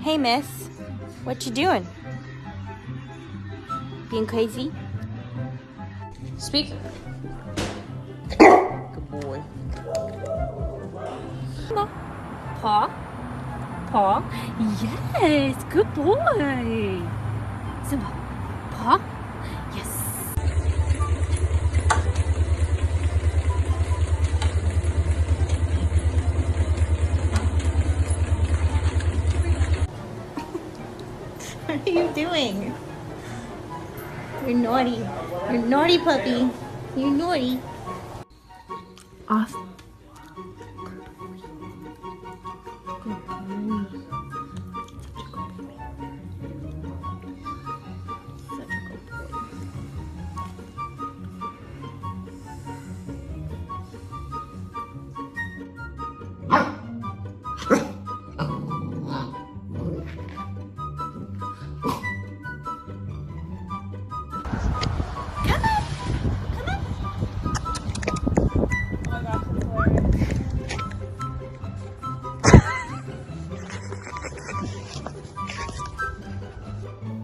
Hey, miss. What you doing? Being crazy? Speak. Good boy. Paw. Paw. Yes, good boy. Simba. Paw. Yes. What are you doing? You're naughty. You're naughty, puppy. You're naughty. Off.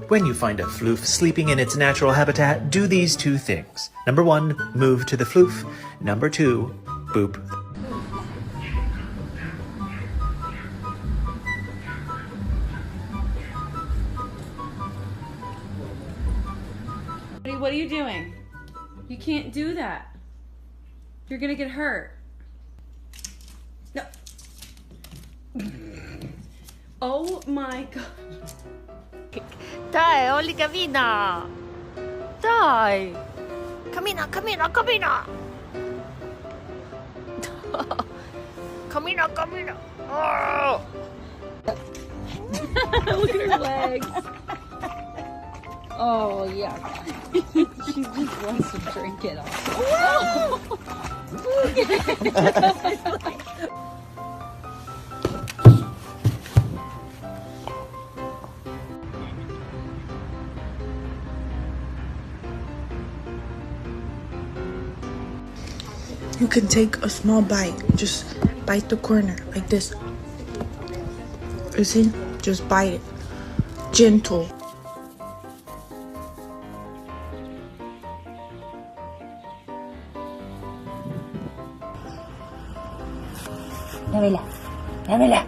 When you find a floof sleeping in its natural habitat, do these two things. Number 1, move to the floof. Number 2, boop. What are you doing? You can't do that. You're gonna get hurt. No. Oh my God. Dai, Oli, cammina! Dai! Cammina, cammina, cammina! Cammina, cammina! Oh! Look at her legs. Oh yeah. She just wants to drink it all. You can take a small bite. Just bite the corner like this. You see? Just bite it. Gentle. Dámela. Dámela.